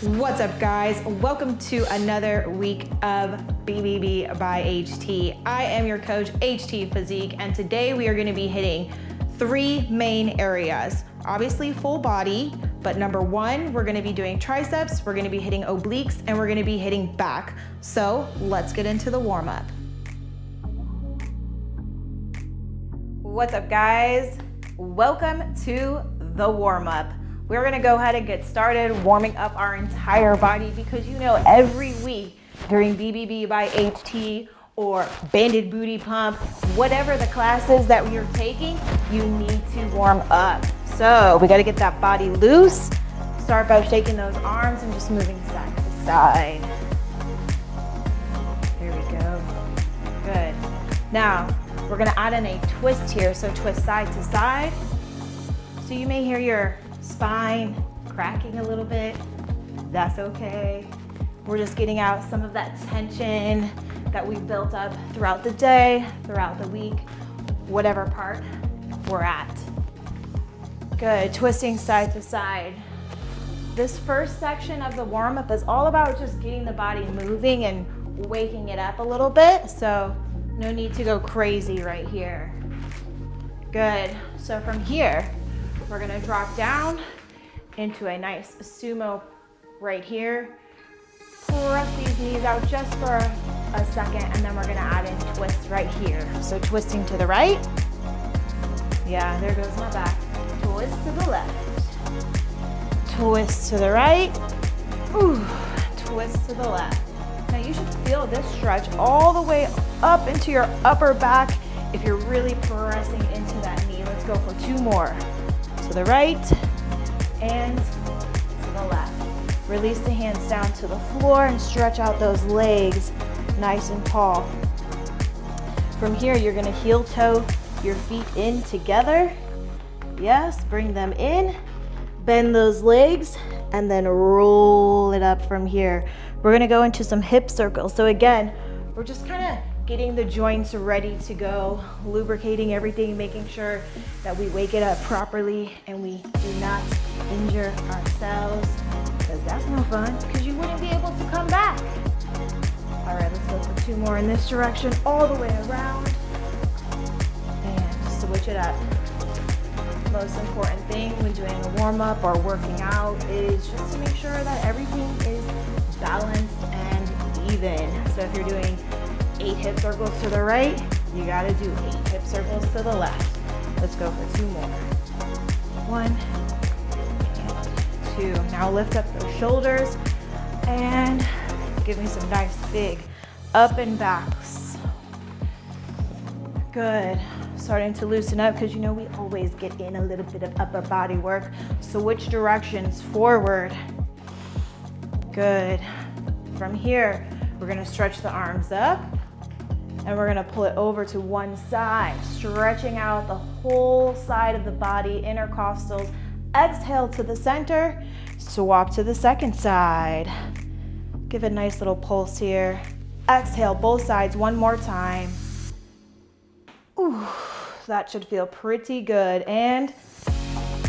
What's up, guys? Welcome to another week of BBB by HT. I am your coach, HT Physique, and today we are going to be hitting three main areas. Obviously full body, but number one, we're going to be doing triceps, we're going to be hitting obliques, and we're going to be hitting back. So let's get into the warm-up. What's up, guys? Welcome to the warm-up. We're gonna go ahead and get started warming up our entire body because you know every week during BBB by HT or banded booty pump, whatever the class is that you're taking, you need to warm up. So we gotta get that body loose. Start by shaking those arms and just moving side to side. There we go. Good. Now, we're gonna add in a twist here. So twist side to side. So you may hear your spine cracking a little bit. That's okay. We're just getting out some of that tension that we've built up throughout the day, throughout the week, whatever part we're at. Good, twisting side to side. This first section of the warm-up is all about just getting the body moving and waking it up a little bit, so no need to go crazy right here. Good, so from here, we're gonna drop down into a nice sumo right here. Press these knees out just for a second, and then we're gonna add in twists right here. So twisting to the right. Yeah, there goes my back. Twist to the left. Twist to the right. Ooh, twist to the left. Now you should feel this stretch all the way up into your upper back if you're really pressing into that knee. Let's go for two more. To the right and to the left. Release the hands down to the floor and stretch out those legs nice and tall. From here, you're gonna heel toe your feet in together. Yes, bring them in, bend those legs, and then roll it up from here. We're gonna go into some hip circles. So again, we're just kind of getting the joints ready to go, lubricating everything, making sure that we wake it up properly and we do not injure ourselves, because that's no fun, because you wouldn't be able to come back. All right, let's go for two more in this direction, all the way around, and switch it up. Most important thing when doing a warm-up or working out is just to make sure that everything is balanced and even. So if you're doing 8 hip circles to the right, you gotta do 8 hip circles to the left. Let's go for two more. 1 and 2. Now lift up those shoulders and give me some nice big up and backs. Good. Starting to loosen up because you know we always get in a little bit of upper body work. Switch directions forward. Good. From here, we're gonna stretch the arms up. And we're gonna pull it over to one side, stretching out the whole side of the body, intercostals. Exhale to the center, swap to the second side. Give a nice little pulse here. Exhale both sides one more time. Ooh, that should feel pretty good. And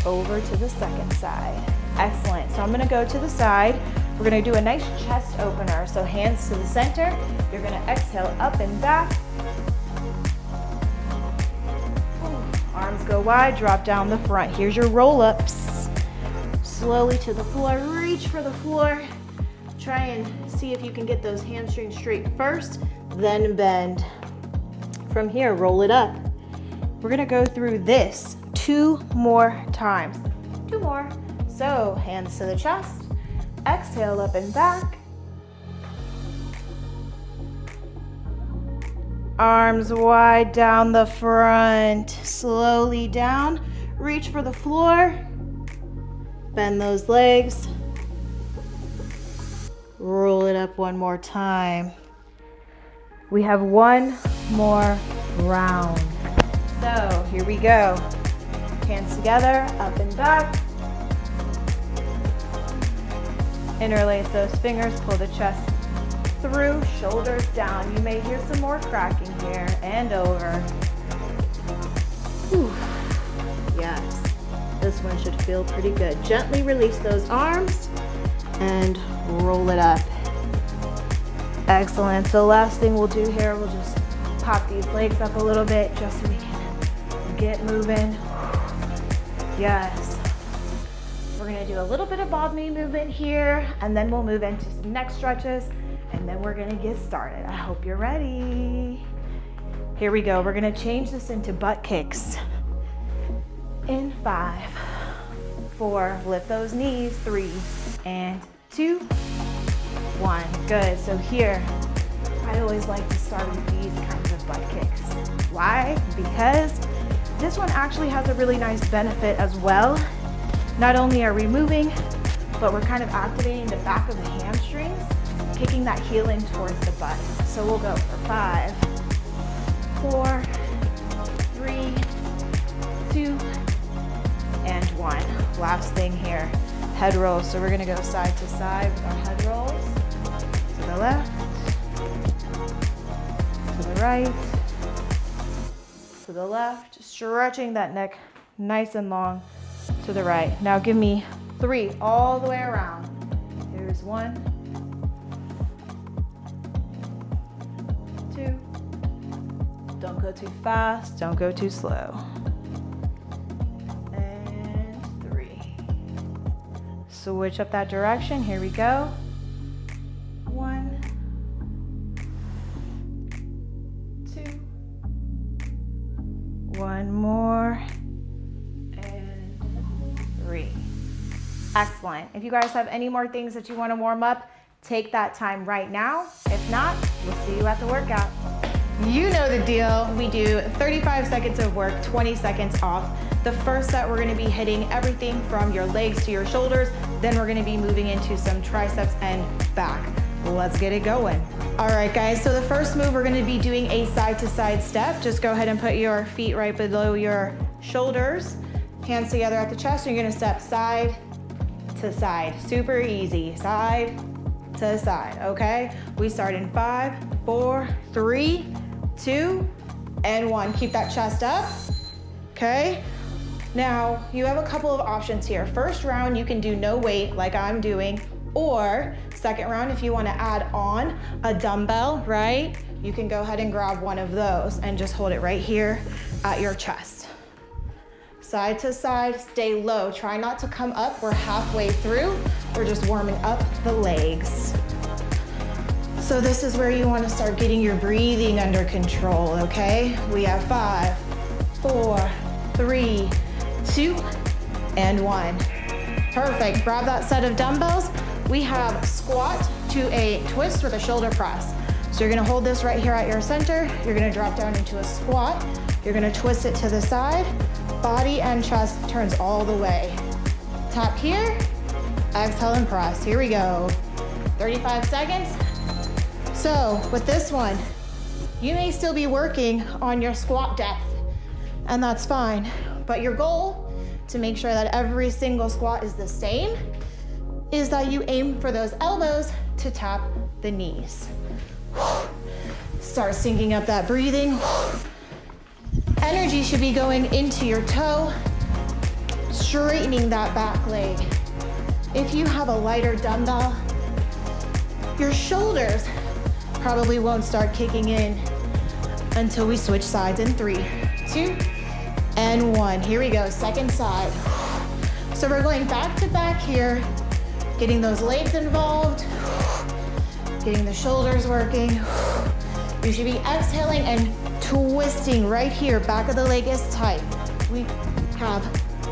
over to the second side. Excellent, so I'm gonna go to the side. We're gonna do a nice chest opener. So hands to the center. You're gonna exhale up and back. Arms go wide, drop down the front. Here's your roll-ups. Slowly to the floor, reach for the floor. Try and see if you can get those hamstrings straight first, then bend. From here, roll it up. We're gonna go through this 2 more times. 2 more. So hands to the chest. Exhale up and back. Arms wide down the front. Slowly down. Reach for the floor. Bend those legs. Roll it up one more time. We have one more round. So here we go. Hands together, up and back. Interlace those fingers, pull the chest through, shoulders down. You may hear some more cracking here and over. Whew. Yes, this one should feel pretty good. Gently release those arms and pull it up. Excellent. So last thing we'll do here, we'll just pop these legs up a little bit just so we can get moving. Yes. We're gonna do a little bit of bob knee movement here, and then we'll move into some neck stretches, and then we're gonna get started. I hope you're ready. Here we go. We're gonna change this into butt kicks. In 5, 4, lift those knees, 3, and 2, 1. Good. So here, I always like to start with these kinds of butt kicks. Why? Because this one actually has a really nice benefit as well. Not only are we moving, but we're kind of activating the back of the hamstrings, kicking that heel in towards the butt. So we'll go for 5, 4, 3, 2, and 1. Last thing here, head rolls. So we're gonna go side to side with our head rolls. To the left, to the right, to the left, stretching that neck nice and long to the right. Now give me 3 all the way around. Here's 1, 2. Don't go too fast, don't go too slow. Switch up that direction. Here we go. 1, 2. 1 more. And 3. Excellent. If you guys have any more things that you want to warm up, take that time right now. If not, we'll see you at the workout. You know the deal. We do 35 seconds of work, 20 seconds off. The first set, we're gonna be hitting everything from your legs to your shoulders. Then we're gonna be moving into some triceps and back. Let's get it going. All right, guys, so the first move, we're gonna be doing a side-to-side step. Just go ahead and put your feet right below your shoulders, hands together at the chest. You're gonna step side to side. Super easy, side to side, okay? We start in 5, 4, 3, 2, and 1. Keep that chest up, okay? Now, you have a couple of options here. First round, you can do no weight like I'm doing, or second round, if you wanna add on a dumbbell, right? You can go ahead and grab one of those and just hold it right here at your chest. Side to side, stay low. Try not to come up. We're halfway through. We're just warming up the legs. So this is where you wanna start getting your breathing under control, okay? We have 5, 4, 3, 2, and 1. Perfect. Grab that set of dumbbells. We have squat to a twist with a shoulder press. So you're gonna hold this right here at your center. You're gonna drop down into a squat. You're gonna twist it to the side. Body and chest turns all the way. Tap here, exhale and press. Here we go. 35 seconds. So with this one, you may still be working on your squat depth, and that's fine. But your goal, to make sure that every single squat is the same, is that you aim for those elbows to tap the knees. Start syncing up that breathing. Energy should be going into your toe, straightening that back leg. If you have a lighter dumbbell, your shoulders probably won't start kicking in until we switch sides in 3, 2, and 1. Here we go, second side. So we're going back to back here, getting those legs involved, getting the shoulders working. You should be exhaling and twisting right here. Back of the leg is tight. We have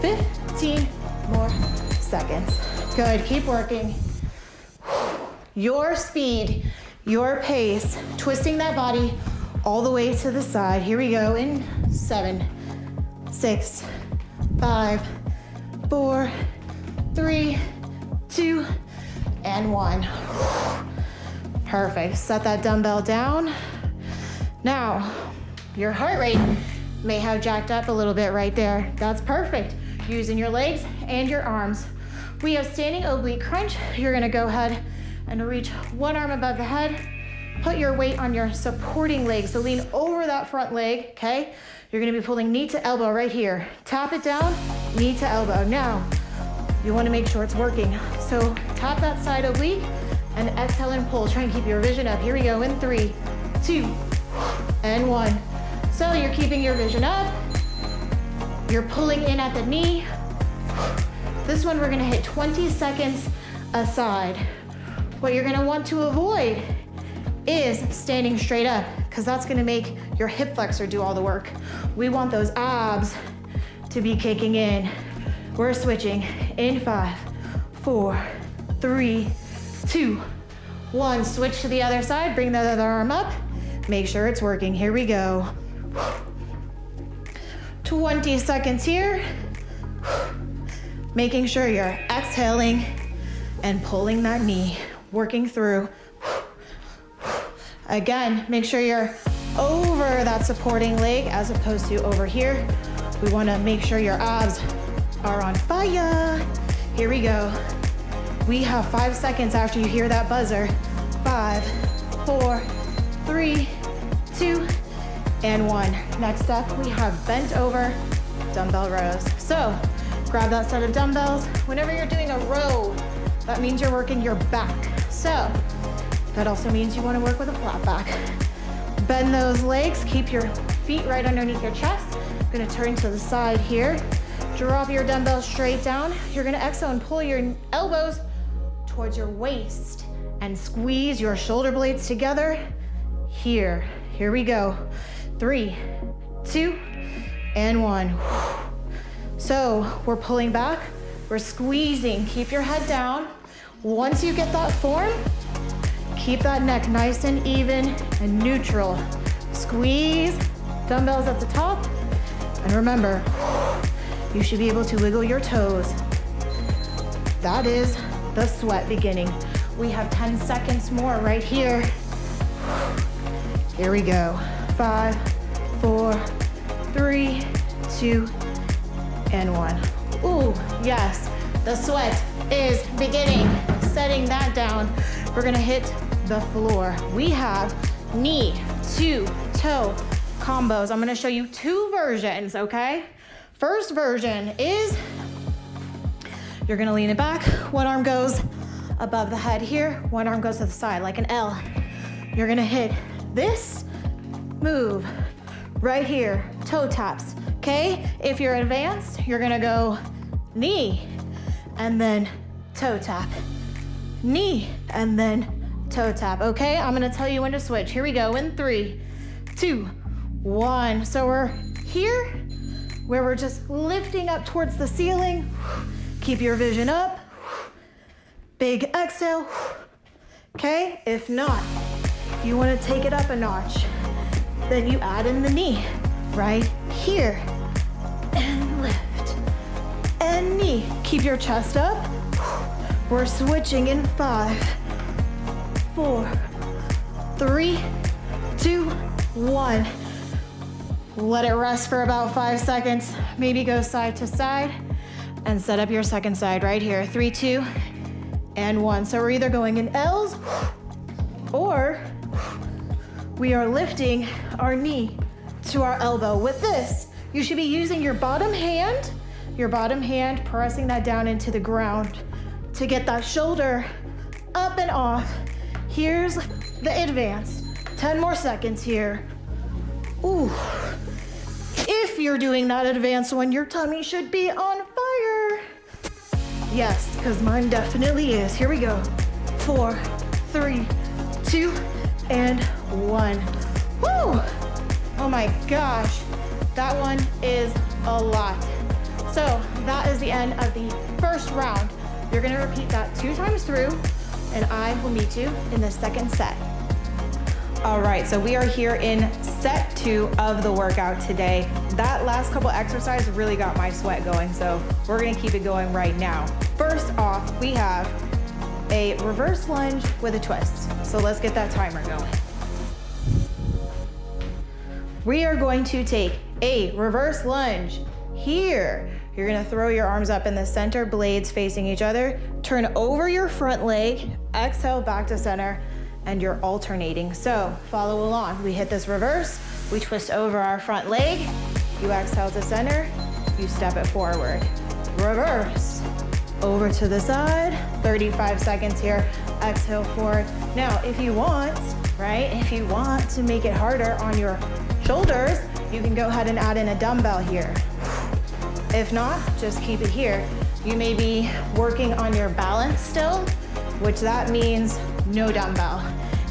15 more seconds. Good, keep working. Your speed, your pace, twisting that body all the way to the side. Here we go in 7, 6, 5, 4, 3, 2, and 1. Perfect. Set that dumbbell down. Now, your heart rate may have jacked up a little bit right there. That's perfect. Using your legs and your arms. We have standing oblique crunch. You're gonna go ahead and reach one arm above the head. Put your weight on your supporting leg. So lean over that front leg, okay? You're gonna be pulling knee to elbow right here. Tap it down, knee to elbow. Now, you wanna make sure it's working. So tap that side oblique, and exhale and pull. Try and keep your vision up. Here we go in 3, 2, and 1. So you're keeping your vision up. You're pulling in at the knee. This one we're gonna hit 20 seconds aside. What you're gonna want to avoid is standing straight up, because that's gonna make your hip flexor do all the work. We want those abs to be kicking in. We're switching in 5, 4, 3, 2, 1. Switch to the other side, bring the other arm up. Make sure it's working. Here we go. 20 seconds here. Making sure you're exhaling and pulling that knee, working through. Again, make sure you're over that supporting leg as opposed to over here. We want to make sure your abs are on fire. Here we go. We have 5 seconds after you hear that buzzer. 5, 4, 3, 2, and 1. Next up, we have bent over dumbbell rows. So grab that set of dumbbells. Whenever you're doing a row, that means you're working your back. So that also means you want to work with a flat back. Bend those legs, keep your feet right underneath your chest. I'm gonna turn to the side here. Drop your dumbbells straight down. You're gonna exhale and pull your elbows towards your waist and squeeze your shoulder blades together here. Here we go. 3, 2, and 1. So we're pulling back, we're squeezing. Keep your head down. Once you get that form, keep that neck nice and even and neutral. Squeeze, dumbbells at the top. And remember, you should be able to wiggle your toes. That is the sweat beginning. We have 10 seconds more right here. Here we go. 5, 4, 3, 2, and 1. Ooh, yes, the sweat is beginning. Setting that down, we're gonna hit the floor. We have knee to toe combos. I'm gonna show you 2 versions, okay? First version is you're gonna lean it back. One arm goes above the head here. One arm goes to the side like an L. You're gonna hit this move right here, toe taps, okay? If you're advanced, you're gonna go knee and then toe tap. Knee and then toe tap, okay? I'm gonna tell you when to switch. Here we go in 3, 2, 1. So we're here where we're just lifting up towards the ceiling. Keep your vision up. Big exhale, okay? If not, you wanna take it up a notch. Then you add in the knee right here. And lift, and knee. Keep your chest up. We're switching in 5, 4, 3, 2, 1. Let it rest for about 5 seconds. Maybe go side to side and set up your second side right here. 3, 2, and 1. So we're either going in L's or we are lifting our knee to our elbow. With this, you should be using your bottom hand, pressing that down into the ground to get that shoulder up and off. Here's the advanced. 10 more seconds here. Ooh. If you're doing that advanced one, your tummy should be on fire. Yes, because mine definitely is. Here we go. 4, 3, 2, and 1. Woo! Oh my gosh, that one is a lot. So that is the end of the first round. You're gonna repeat that 2 times through, and I will meet you in the second set. All right, so we are here in set 2 of the workout today. That last couple exercises really got my sweat going, so we're gonna keep it going right now. First off, we have a reverse lunge with a twist. So let's get that timer going. We are going to take a reverse lunge here. You're gonna throw your arms up in the center, blades facing each other. Turn over your front leg, exhale back to center, and you're alternating. So follow along. We hit this reverse, we twist over our front leg, you exhale to center, you step it forward. Reverse, over to the side, 35 seconds here, exhale forward. Now, if you want, right, if you want to make it harder on your shoulders, you can go ahead and add in a dumbbell here. If not, just keep it here. You may be working on your balance still, which that means no dumbbell.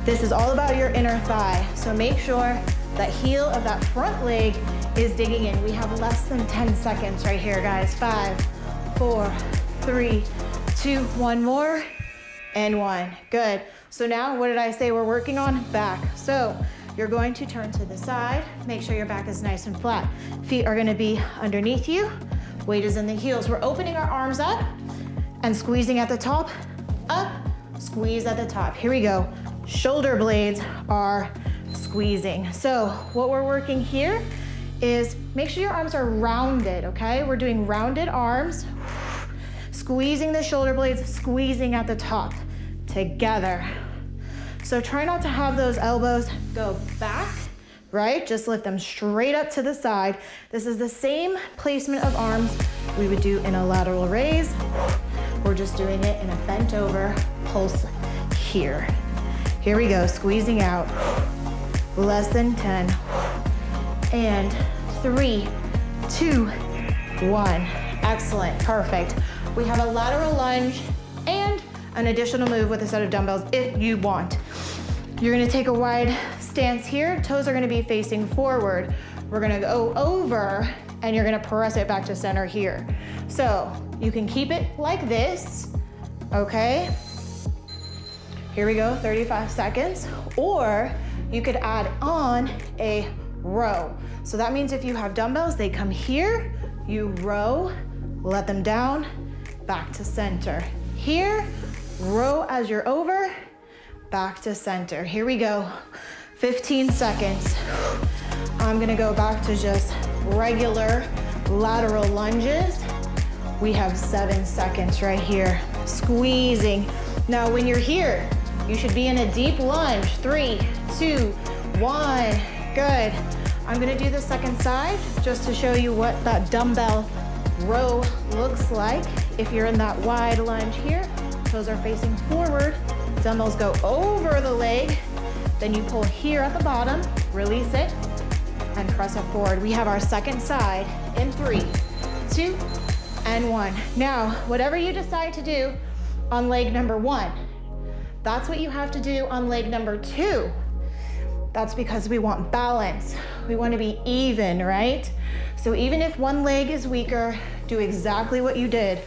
This is all about your inner thigh, so make sure that heel of that front leg is digging in. We have less than 10 seconds right here, guys. 5, 4, 3, 2, one more, and one. Good. So now, what did I say we're working on? Back. So you're going to turn to the side. Make sure your back is nice and flat. Feet are gonna be underneath you. Weight is in the heels. We're opening our arms up and squeezing at the top. Up, squeeze at the top. Here we go. Shoulder blades are squeezing. So what we're working here is make sure your arms are rounded, okay? We're doing rounded arms, squeezing the shoulder blades, squeezing at the top together. So try not to have those elbows go back, right? Just lift them straight up to the side. This is the same placement of arms we would do in a lateral raise. We're just doing it in a bent over pulse here. Here we go, squeezing out. Less than 10. And 3, 2, 1. Excellent, perfect. We have a lateral lunge and an additional move with a set of dumbbells if you want. You're gonna take a wide stance here. Toes are gonna be facing forward. We're gonna go over and you're gonna press it back to center here. So you can keep it like this, okay? Here we go, 35 seconds. Or you could add on a row. So that means if you have dumbbells, they come here, you row, let them down, back to center. Here, row as you're over, back to center. Here we go, 15 seconds. I'm gonna go back to just regular lateral lunges. We have 7 seconds right here, squeezing. Now when you're here, you should be in a deep lunge. 3, 2, 1, good. I'm gonna do the second side just to show you what that dumbbell row looks like. If you're in that wide lunge here, toes are facing forward, dumbbells go over the leg, then you pull here at the bottom, release it, and press it forward. We have our second side in 3, 2, and 1. Now, whatever you decide to do on leg number 1, that's what you have to do on leg number 2. That's because we want balance. We want to be even, right? So even if one leg is weaker, do exactly what you did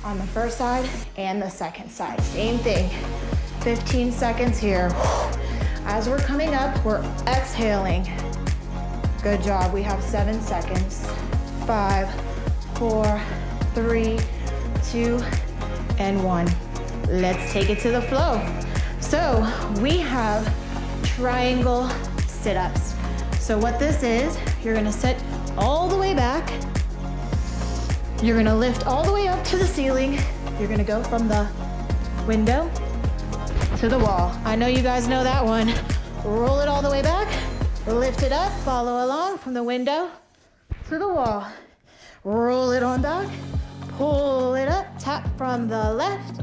on the first side and the second side. Same thing. 15 seconds here. As we're coming up, we're exhaling. Good job. We have 7 seconds. 5, 4, 3, 2, and 1. Let's take it to the flow. So we have triangle sit-ups. So what this is, you're gonna sit all the way back. You're gonna lift all the way up to the ceiling. You're gonna go from the window to the wall. I know you guys know that one. Roll it all the way back, lift it up, follow along from the window to the wall. Roll it on back, pull it up, tap from the left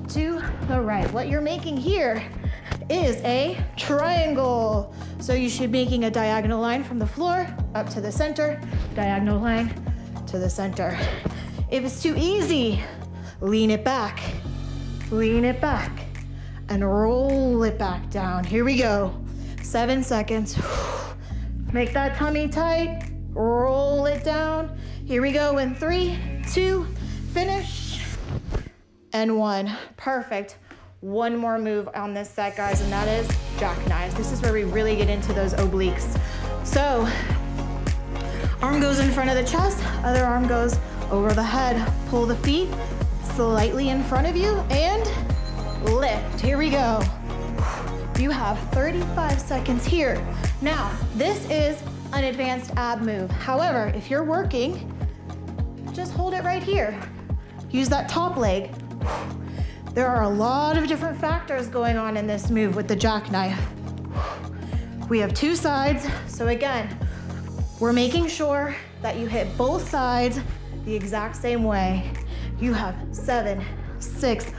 to the right. What you're making here is a triangle. So you should be making a diagonal line from the floor up to the center, diagonal line to the center. If it's too easy, lean it back, and roll it back down. Here we go. 7 seconds. Make that tummy tight, roll it down. Here we go in 3, 2, finish, and 1. Perfect. One more move on this set, guys, and that is jackknives. This is where we really get into those obliques. So, arm goes in front of the chest, other arm goes over the head. Pull the feet slightly in front of you and lift. Here we go. You have 35 seconds here. Now, this is an advanced ab move. However, if you're working, just hold it right here. Use that top leg. There are a lot of different factors going on in this move with the jackknife. We have 2 sides, so again, we're making sure that you hit both sides the exact same way. You have 7, 6.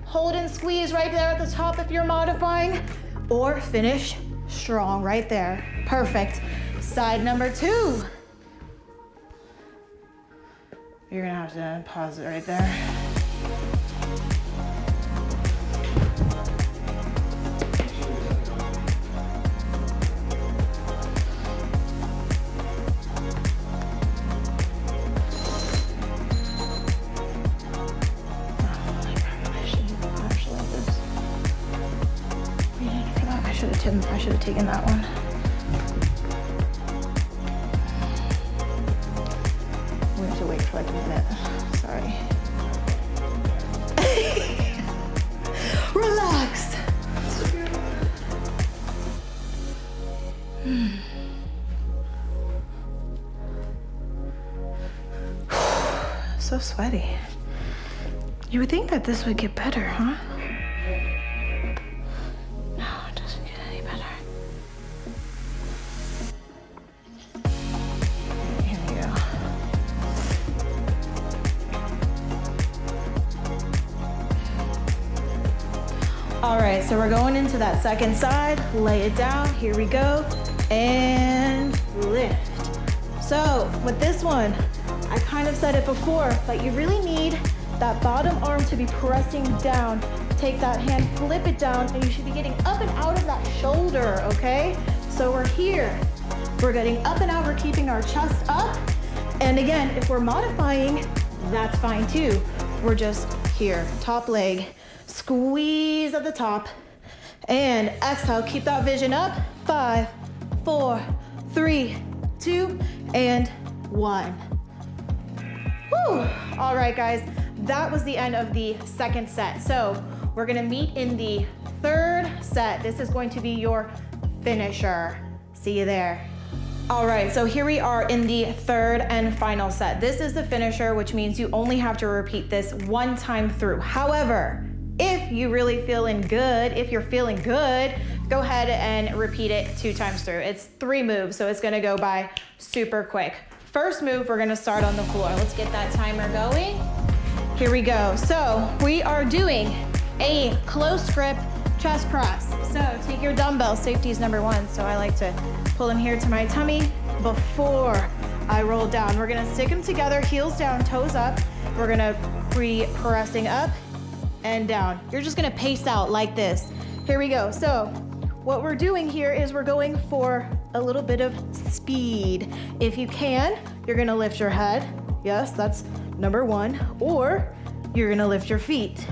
Hold and squeeze right there at the top if you're modifying, or finish strong right there. Perfect. Side number 2. You're gonna have to pause it right there. I should have taken that one. We have to wait for like a minute. Sorry. Relax. So sweaty. You would think that this would get better, huh? All right, so we're going into that second side. Lay it down, here we go, and lift. So with this one, I kind of said it before, but you really need that bottom arm to be pressing down. Take that hand, flip it down, and you should be getting up and out of that shoulder, okay? So we're here, we're getting up and out, we're keeping our chest up. And again, if we're modifying, that's fine too. We're just here, top leg. Squeeze at the top and exhale. Keep that vision up. 5, 4, 3, 2, and 1. Woo! All right, guys, that was the end of the second set. So we're gonna meet in the third set. This is going to be your finisher. See you there. All right, so here we are in the third and final set. This is the finisher, which means you only have to repeat this one time through. However, if you're feeling good, go ahead and repeat it 2 times through. It's 3 moves, so it's gonna go by super quick. First move, we're gonna start on the floor. Let's get that timer going. Here we go. So we are doing a close grip chest press. So take your dumbbells, safety is number 1. So I like to pull them here to my tummy before I roll down. We're gonna stick them together, heels down, toes up. We're gonna be pressing up and down. You're just gonna pace out like this. Here we go. So what we're doing here is we're going for a little bit of speed. If you can, you're gonna lift your head. Yes, that's number 1. Or you're gonna lift your feet.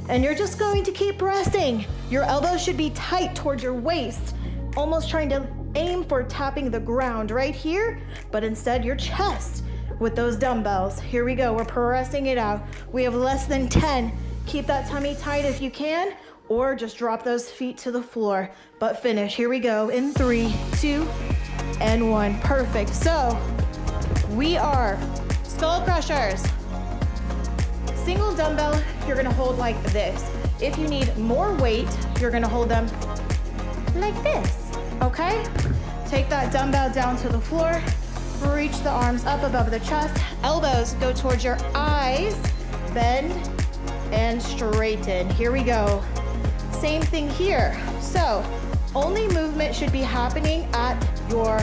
And you're just going to keep pressing. Your elbows should be tight towards your waist, almost trying to aim for tapping the ground right here, but instead your chest with those dumbbells. Here we go, we're pressing it out. We have less than 10. Keep that tummy tight if you can, or just drop those feet to the floor, but finish. Here we go in 3, 2, and 1. Perfect. So we are skull crushers. Single dumbbell, you're gonna hold like this. If you need more weight, you're gonna hold them like this, okay? Take that dumbbell down to the floor, reach the arms up above the chest, elbows go towards your eyes, bend, and straighten. Here we go. Same thing here. So only movement should be happening at your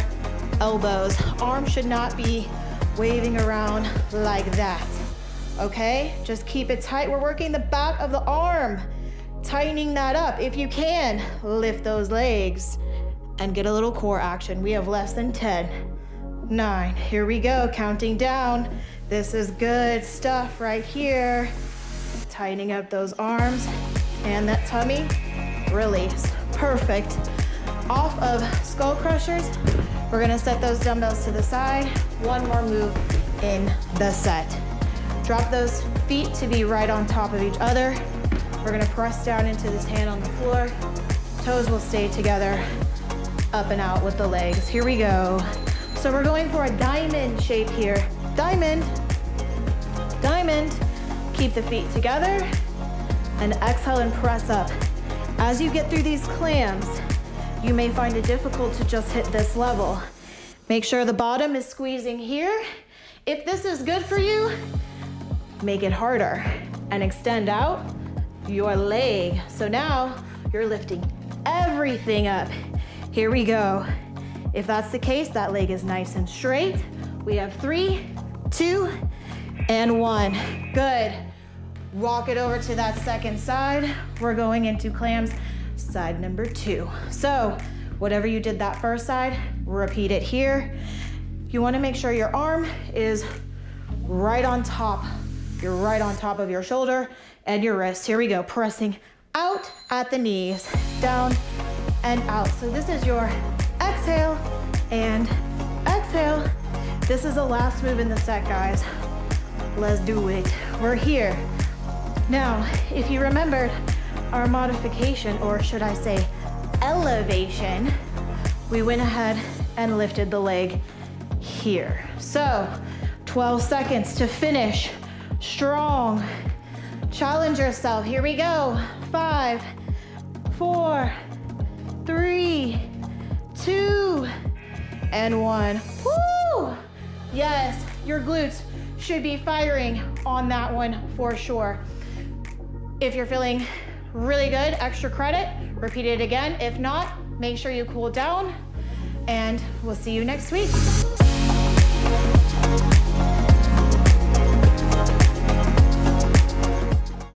elbows. Arms should not be waving around like that. Okay? Just keep it tight. We're working the back of the arm, tightening that up. If you can, lift those legs and get a little core action. We have less than 10, 9. Here we go, counting down. This is good stuff right here. Tightening up those arms and that tummy, release. Perfect. Off of skull crushers, we're gonna set those dumbbells to the side. One more move in the set. Drop those feet to be right on top of each other. We're gonna press down into this hand on the floor. Toes will stay together, up and out with the legs. Here we go. So we're going for a diamond shape here. Diamond, diamond. Keep the feet together and exhale and press up. As you get through these clams, you may find it difficult to just hit this level. Make sure the bottom is squeezing here. If this is good for you, make it harder and extend out your leg. So now you're lifting everything up. Here we go. If that's the case, that leg is nice and straight. We have 3, 2, and 1. Good. Walk it over to that second side. We're going into clams, side number 2. So whatever you did that first side, repeat it here. You want to make sure your arm is right on top. You're right on top of your shoulder and your wrist. Here we go, pressing out at the knees, down and out. So this is your exhale and exhale. This is the last move in the set, guys. Let's do it. We're here. Now, if you remembered our modification, or should I say elevation, we went ahead and lifted the leg here. So 12 seconds to finish strong. Challenge yourself. Here we go. 5, 4, 3, 2, and 1. Woo! Yes, your glutes should be firing on that one for sure. If you're feeling really good, extra credit, repeat it again. If not, make sure you cool down, and we'll see you next week.